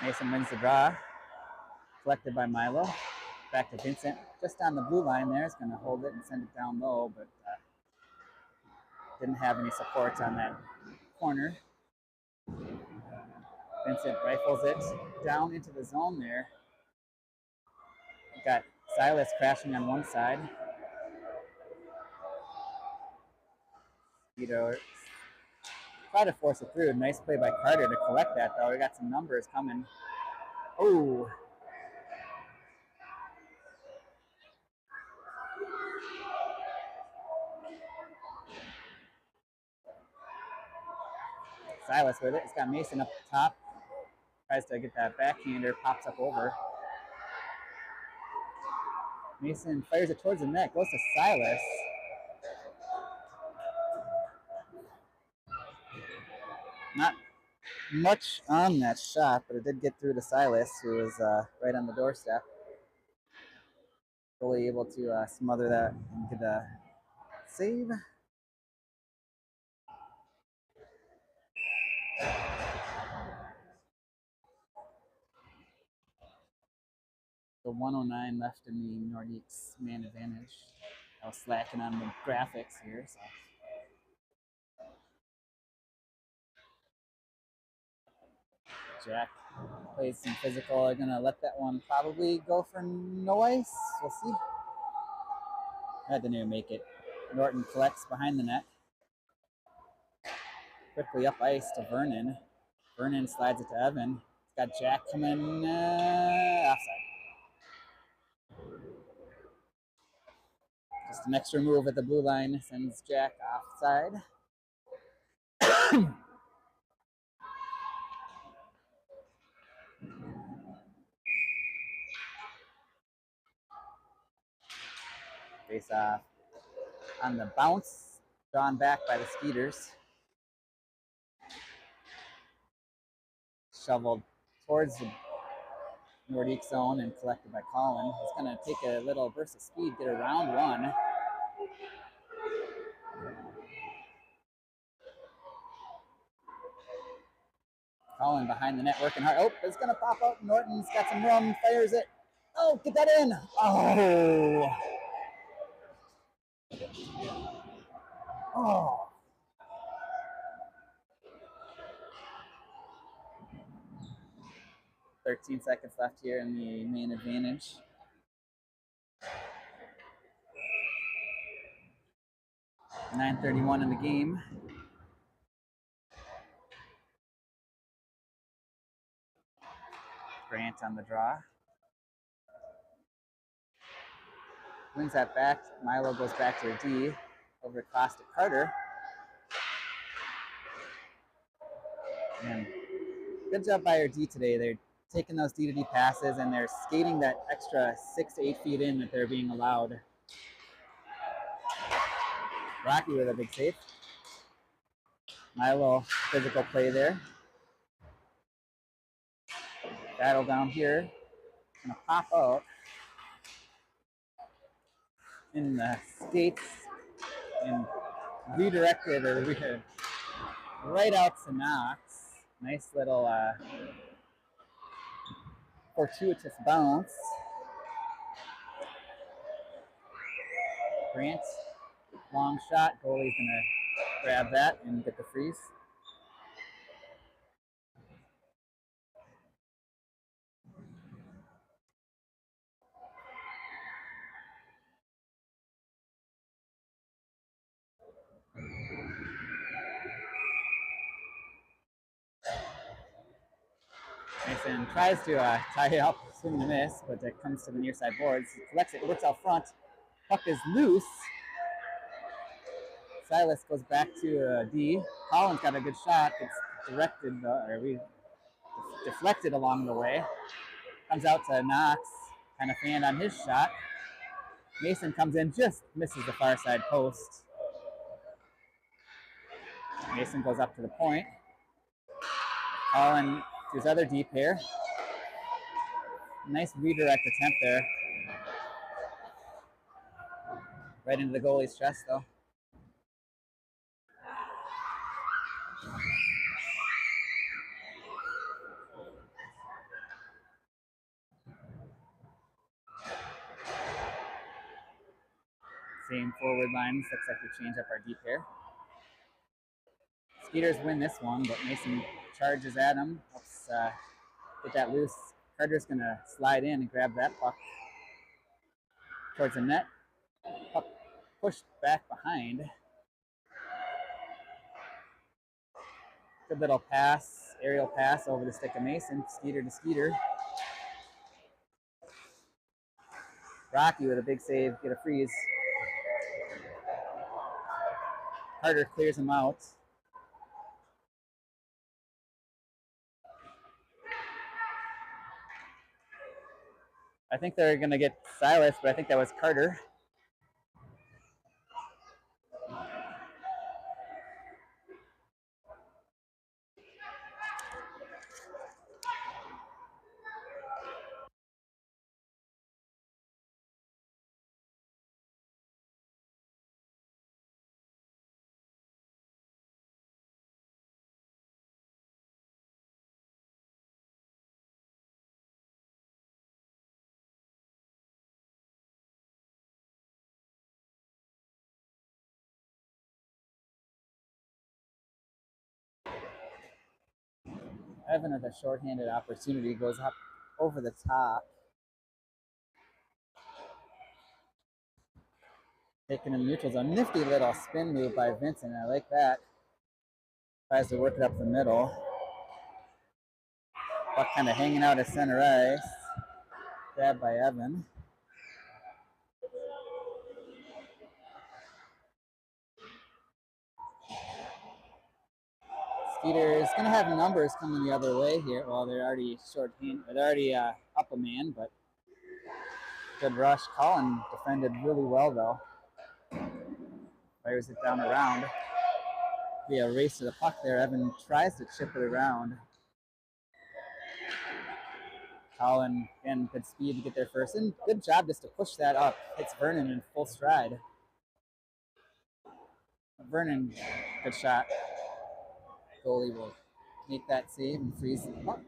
Mason wins the draw. Collected by Milo. Back to Vincent. Just on the blue line there. Is going to hold it and send it down low, but didn't have any support on that corner. Vincent rifles it down into the zone there. Got Silas crashing on one side. Try to force it through. Nice play by Carter to collect that, though. We got some numbers coming. Oh, Silas with it. It's got Mason up top. Tries to get that backhander, pops up over. Mason fires it towards the net, goes to Silas. Not much on that shot, but it did get through to Silas, who was right on the doorstep. Fully able to smother that and get a save. The 109 left in the Nordiques man advantage. I was slacking on the graphics here, so. Jack plays some physical. I'm gonna let that one probably go for noise. We'll see. I didn't even make it. Norton collects behind the net. Quickly up ice to Vernon. Vernon slides it to Evan. It's got Jack coming offside. Just an extra move at the blue line sends Jack offside. Face off on the bounce, drawn back by the Skeeters. Shoveled towards the Nordique zone and collected by Colin. He's going to take a little burst of speed, get around one. Colin behind the net working hard. Oh, it's going to pop out. Norton's got some room, fires it. Oh, get that in. Oh. Oh. 13 seconds left here in the main advantage. .931 in the game. Grant on the draw. Wins that back. Milo goes back to a D. Over across to Carter. And good job by our D today. They're taking those D-to-D passes and they're skating that extra 6 to 8 feet in that they're being allowed. Rocky with a big save. Milo, physical play there. Battle down here. Gonna pop out. In the skates and redirected or right out to Knox. Nice little fortuitous bounce. Grant, long shot. Goalie's gonna grab that and get the freeze. Mason tries to tie it up, swing and miss, but it comes to the near side boards. He collects it, works out front. Puck is loose. Silas goes back to D. Collins got a good shot. It's directed, deflected along the way. Comes out to Knox, kind of fanned on his shot. Mason comes in, just misses the far side post. Mason goes up to the point. Colin to his other D pair. Nice redirect attempt there. Right into the goalie's chest, though. Same forward lines. Looks like we change up our D pair. Skeeters win this one, but Mason charges at him. Helps get that loose. Carter's going to slide in and grab that puck towards the net. Puck pushed back behind. Good little pass, aerial pass over the stick of Mason. Skeeter to Skeeter. Rocky with a big save, get a freeze. Carter clears him out. I think they're going to get Silas, but I think that was Carter. Evan at a shorthanded opportunity goes up over the top. Taking in neutral zone. Nifty little spin move by Vincent. I like that. Tries to work it up the middle. Puck kind of hanging out at center ice. Grabbed by Evan. Skeeters gonna have numbers coming the other way here. Well, they're already they're already up a man, but good rush. Colin defended really well though. Fires it down around. Be a race to the puck there. Evan tries to chip it around. Colin again, good speed to get there first, and good job just to push that up. Hits Vernon in full stride. Vernon, good shot. Goalie will make that save and freeze the puck.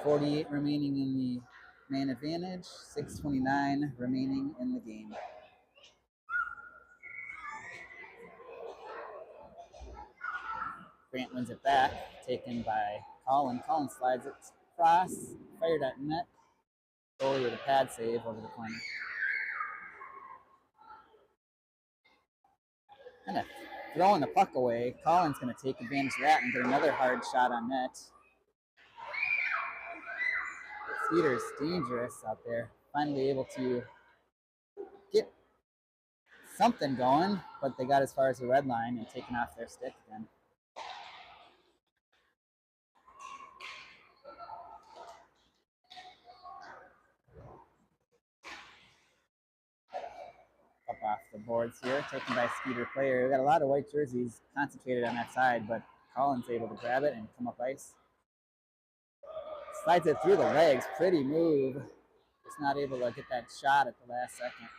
48 remaining in the man advantage, 6:29 remaining in the game. Grant wins it back, taken by Colin. Colin slides it across, fired at net. Goalie with a pad save over the corner. Kind of throwing the puck away. Colin's going to take advantage of that and get another hard shot on net. Skeeters dangerous out there. Finally able to get something going, but they got as far as the red line and taken off their stick again. Up off the boards here, taken by Skeeter player. We got a lot of white jerseys concentrated on that side, but Colin's able to grab it and come up ice. Slides it through the legs, pretty move. Just not able to get that shot at the last second.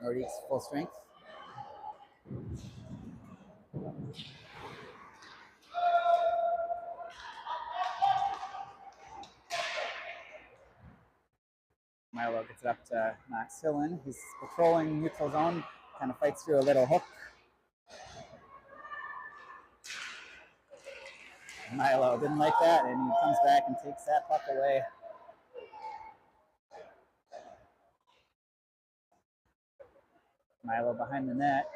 Nordiques full strength. Milo gets it up to Max Hillen. He's patrolling neutral zone, kind of fights through a little hook. Milo didn't like that, and he comes back and takes that puck away. Milo behind the net.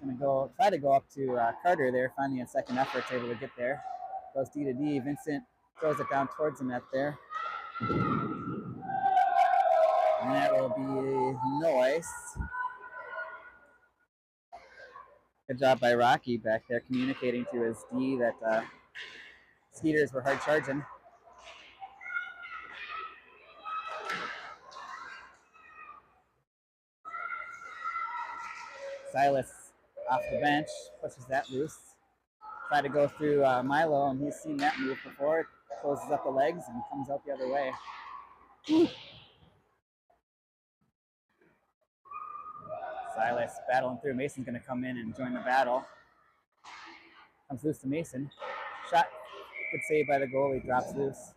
Gonna try to go up to Carter there, finally in second effort, able to get there. Goes D to D. Vincent throws it down towards the net there. And that will be noise. Good job by Rocky back there communicating to his D that Skeeters were hard charging. Silas off the bench, pushes that loose. Try to go through Milo, and he's seen that move before. Closes up the legs and comes out the other way. Silas battling through. Mason's going to come in and join the battle. Comes loose to Mason. Shot. Good save by the goalie. Drops loose.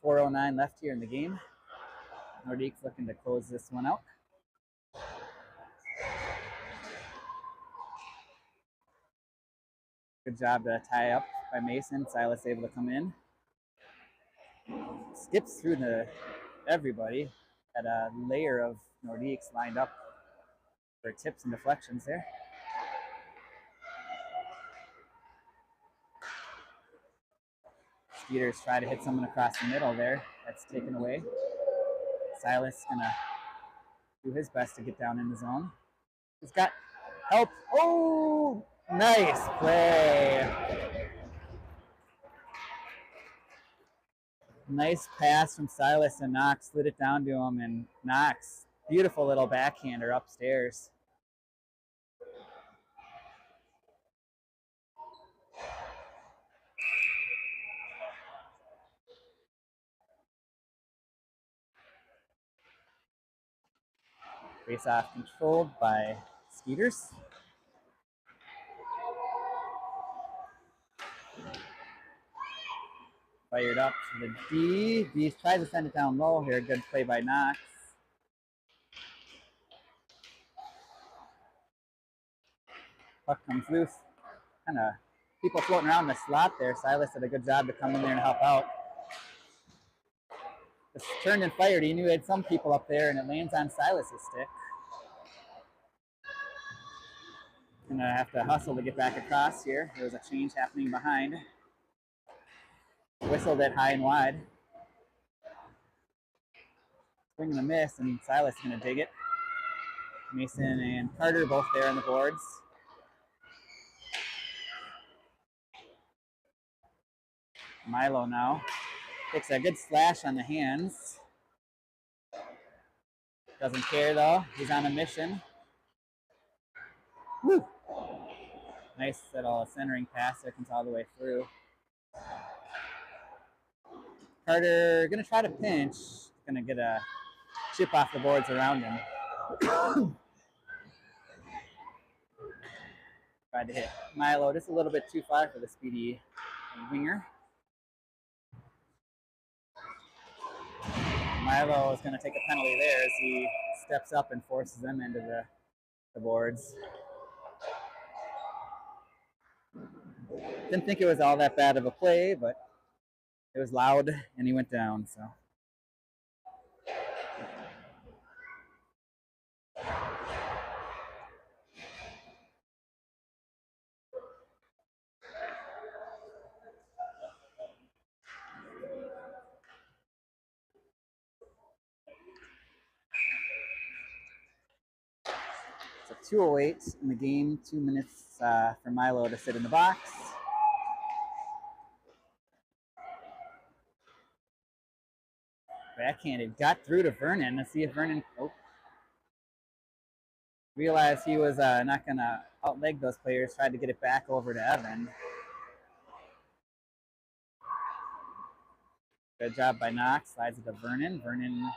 .409 left here in the game. Nordiques looking to close this one out. Good job to tie up by Mason. Silas able to come in. Skips through everybody. Had a layer of Nordiques lined up for tips and deflections there. Skeeters try to hit someone across the middle there. That's taken away. Silas gonna do his best to get down in the zone. He's got help. Oh, nice play. Nice pass from Silas, and Knox slid it down to him, and Knox, beautiful little backhander upstairs. Face off controlled by Skeeters. Fired up to the D. D tries to send it down low here. Good play by Knox. Puck comes loose. Kind of people floating around the slot there. Silas did a good job to come in there and help out. It's turned and fired. He knew he had some people up there, and it lands on Silas's stick. Gonna have to hustle to get back across here. There was a change happening behind. Whistled it high and wide. Swing and a miss, and Silas is gonna dig it. Mason and Carter both there on the boards. Milo now takes a good slash on the hands. Doesn't care though. He's on a mission. Woo! Nice little centering pass there, comes all the way through. Carter gonna try to pinch. Gonna get a chip off the boards around him. Tried to hit Milo just a little bit too far for the speedy winger. Milo is going to take a penalty there as he steps up and forces them into the boards. Didn't think it was all that bad of a play, but it was loud and he went down. So. So 2:08 in the game, 2 minutes for Milo to sit in the box. Backhanded, got through to Vernon. Let's see if Vernon realized he was not going to outleg those players, tried to get it back over to Evan. Good job by Knox, slides it to Vernon. Vernon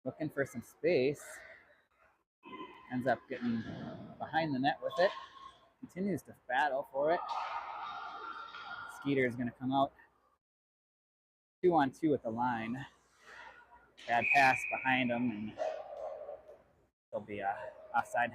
looking for some space. Ends up getting behind the net with it. Continues to battle for it. Skeeter is going to come out 2-on-2 at the line. Bad pass behind him, and he'll be offside.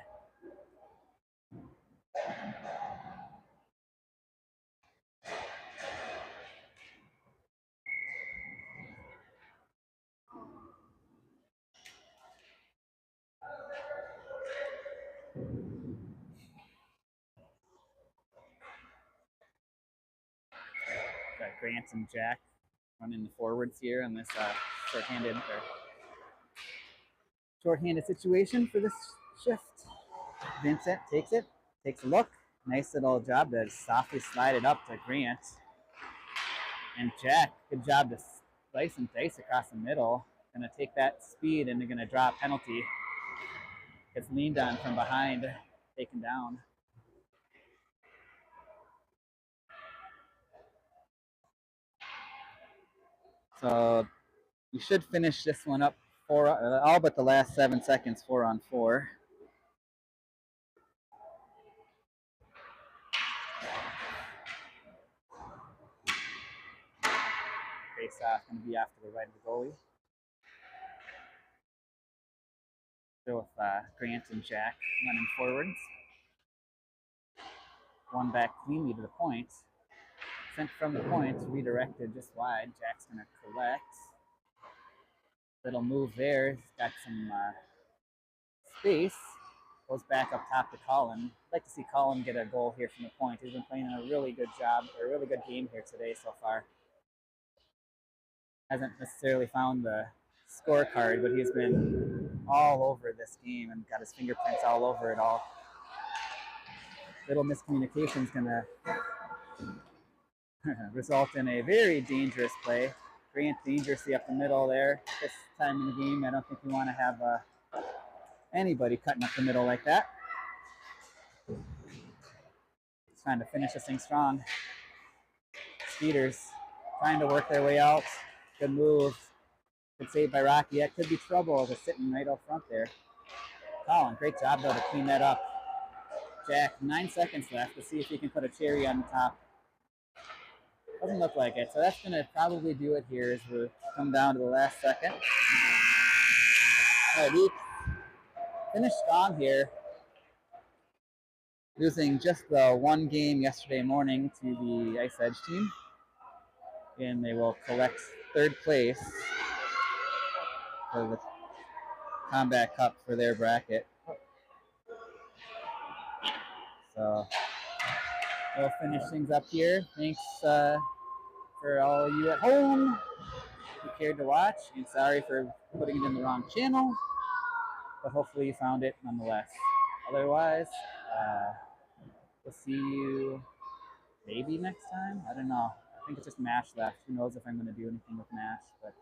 Got Grant and Jack running the forwards here on this shorthanded situation for this shift. Vincent takes it, takes a look. Nice little job to softly slide it up to Grant. And Jack, good job to slice and dice across the middle. Gonna take that speed and they're gonna draw a penalty. Gets leaned on from behind, taken down. So we should finish this one up all but the last 7 seconds, 4-on-4. Face off going to be off to the right of the goalie. Still with Grant and Jack running forwards. One back cleanly to the point. Sent from the point, redirected just wide. Jack's going to collect. Little move there. He's got some space. Goes back up top to Colin. I'd like to see Colin get a goal here from the point. He's been playing a really good job, or a really good game here today so far. Hasn't necessarily found the scorecard, but he's been all over this game and got his fingerprints all over it all. Little miscommunication is going to result in a very dangerous play. Grant dangerously up the middle there. This time in the game, I don't think you want to have anybody cutting up the middle like that. Just trying to finish this thing strong. Skeeters trying to work their way out. Good move. Good save by Rocky. That could be trouble just sitting right up front there. Colin, great job though to clean that up. Jack, 9 seconds left. Let's see if he can put a cherry on the top. Doesn't look like it. So that's going to probably do it here as we come down to the last second. Nordiques finished strong here, losing just the one game yesterday morning to the Ice Edge team. And they will collect third place for the Combat Cup for their bracket. So we'll finish things up here. Thanks for all you at home who cared to watch, and sorry for putting it in the wrong channel, but hopefully you found it nonetheless. Otherwise, we'll see you maybe next time. I don't know. I think it's just MASH left. Who knows if I'm going to do anything with MASH, but